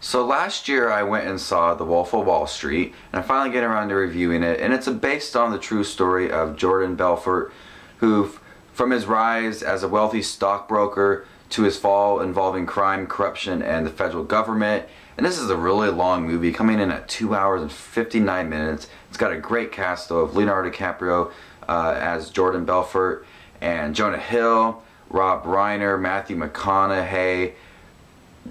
So last year I went and saw The Wolf of Wall Street, and I'm finally getting around to reviewing it. And it's based on the true story of Jordan Belfort, who, from his rise as a wealthy stockbroker to his fall involving crime, corruption, and the federal government. And this is a really long movie, coming in at 2 hours and 59 minutes. It's got a great cast though of Leonardo DiCaprio as Jordan Belfort, and Jonah Hill, Rob Reiner, Matthew McConaughey,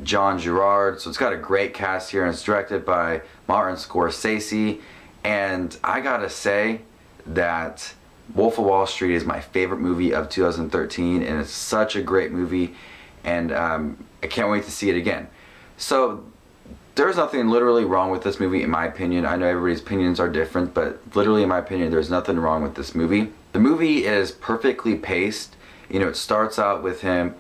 John Girard. So it's got a great cast here, and it's directed by Martin Scorsese. And I gotta say that Wolf of Wall Street is my favorite movie of 2013, and it's such a great movie, and I can't wait to see it again. So there's nothing literally wrong with this movie in my opinion. I know everybody's opinions are different, but literally in my opinion there's nothing wrong with this movie. The movie is perfectly paced. You know, it starts out with him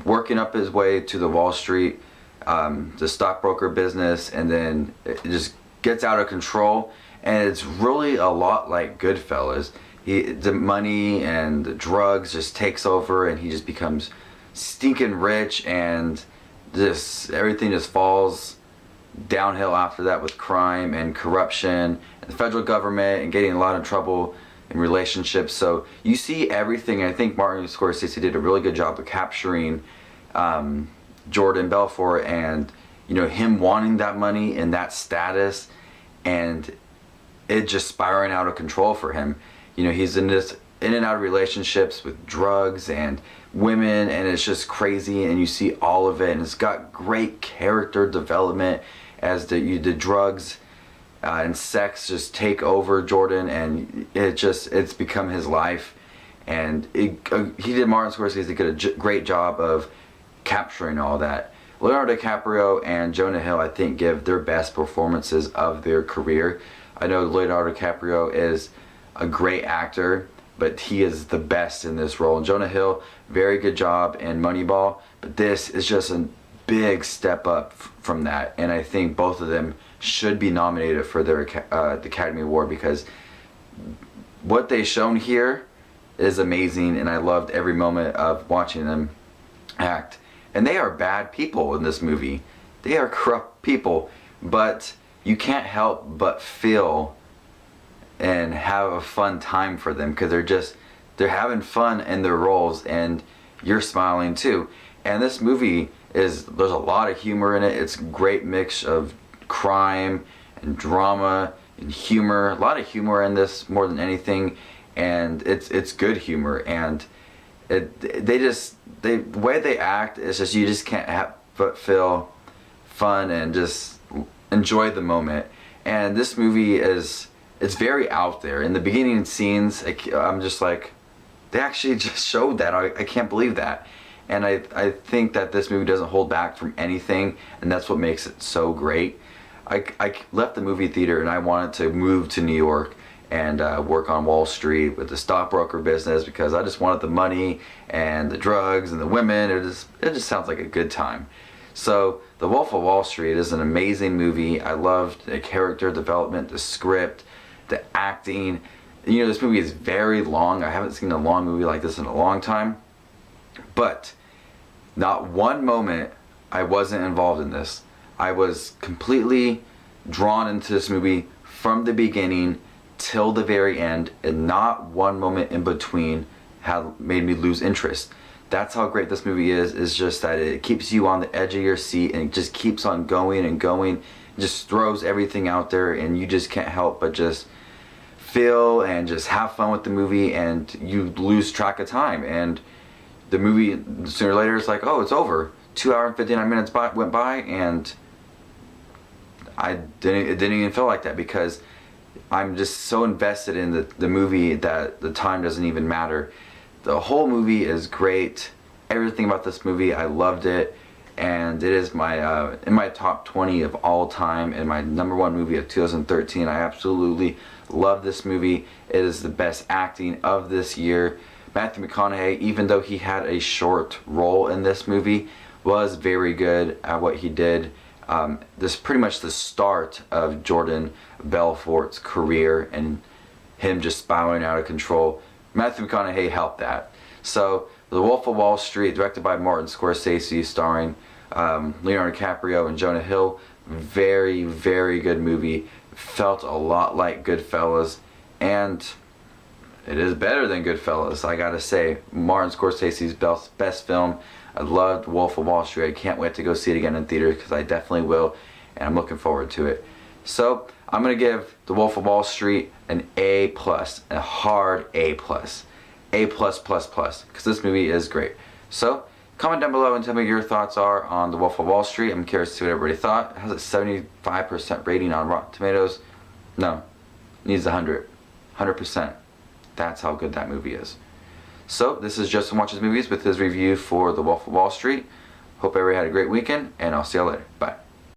working up his way to the Wall Street, the stockbroker business, and then it just gets out of control, and it's really a lot like Goodfellas. The money and the drugs just takes over, and he just becomes stinking rich, and everything just falls downhill after that with crime and corruption and the federal government and getting in a lot of trouble in relationships. So you see everything. I think Martin Scorsese did a really good job of capturing Jordan Belfort, and you know, him wanting that money and that status, and it just spiraling out of control for him. You know, he's in and out of relationships with drugs and women, and it's just crazy, and you see all of it, and it's got great character development as the drugs and sex just take over Jordan, and it's become his life. And Martin Scorsese did a great job of capturing all that. Leonardo DiCaprio and Jonah Hill, I think, give their best performances of their career. I know Leonardo DiCaprio is a great actor, but he is the best in this role. And Jonah Hill, very good job in Moneyball, but this is just a big step up from that. And I think both of them should be nominated for the Academy Award, because what they've shown here is amazing, and I loved every moment of watching them act. And they are bad people in this movie. They are corrupt people, but you can't help but feel and have a fun time for them, because they're having fun in their roles, and you're smiling too. And this movie there's a lot of humor in it. It's a great mix of crime and drama and humor. A lot of humor in this more than anything, and it's good humor. And the way they act is just, you just can't but feel fun and just enjoy the moment. And this movie it's very out there. In the beginning scenes, I'm just like, they actually just showed that. I can't believe that. And I think that this movie doesn't hold back from anything, and that's what makes it so great. I left the movie theater and I wanted to move to New York and work on Wall Street with the stockbroker business, because I just wanted the money and the drugs and the women. It just sounds like a good time. So The Wolf of Wall Street is an amazing movie. I loved the character development, the script, the acting. You know, this movie is very long. I haven't seen a long movie like this in a long time. But not one moment I wasn't involved in this. I was completely drawn into this movie from the beginning till the very end, and not one moment in between had made me lose interest. That's how great this movie is just that it keeps you on the edge of your seat, and it just keeps on going and going. It just throws everything out there, and you just can't help but just feel and just have fun with the movie, and you lose track of time. And the movie, sooner or later, it's like, oh, it's over. 2 hours and 59 minutes went by, and it didn't even feel like that, because I'm just so invested in the movie that the time doesn't even matter. The whole movie is great. Everything about this movie, I loved it, and it is my in my top 20 of all time, and my #1 movie of 2013. I absolutely love this movie. It is the best acting of this year. Matthew McConaughey, even though he had a short role in this movie, was very good at what he did. This is pretty much the start of Jordan Belfort's career, and him just spiraling out of control. Matthew McConaughey helped that. So, The Wolf of Wall Street, directed by Martin Scorsese, starring Leonardo DiCaprio and Jonah Hill. Very, very good movie. Felt a lot like Goodfellas, and it is better than Goodfellas, I gotta say. Martin Scorsese's best film. I loved Wolf of Wall Street. I can't wait to go see it again in theaters, because I definitely will, and I'm looking forward to it. So I'm gonna give The Wolf of Wall Street an A+, a hard A+, A+++, because this movie is great. So comment down below and tell me what your thoughts are on The Wolf of Wall Street. I'm curious to see what everybody thought. It has a 75% rating on Rotten Tomatoes. No, it needs 100%. That's how good that movie is. So this is Justin Watches Movies with his review for The Wolf of Wall Street. Hope everybody had a great weekend, and I'll see y'all later. Bye.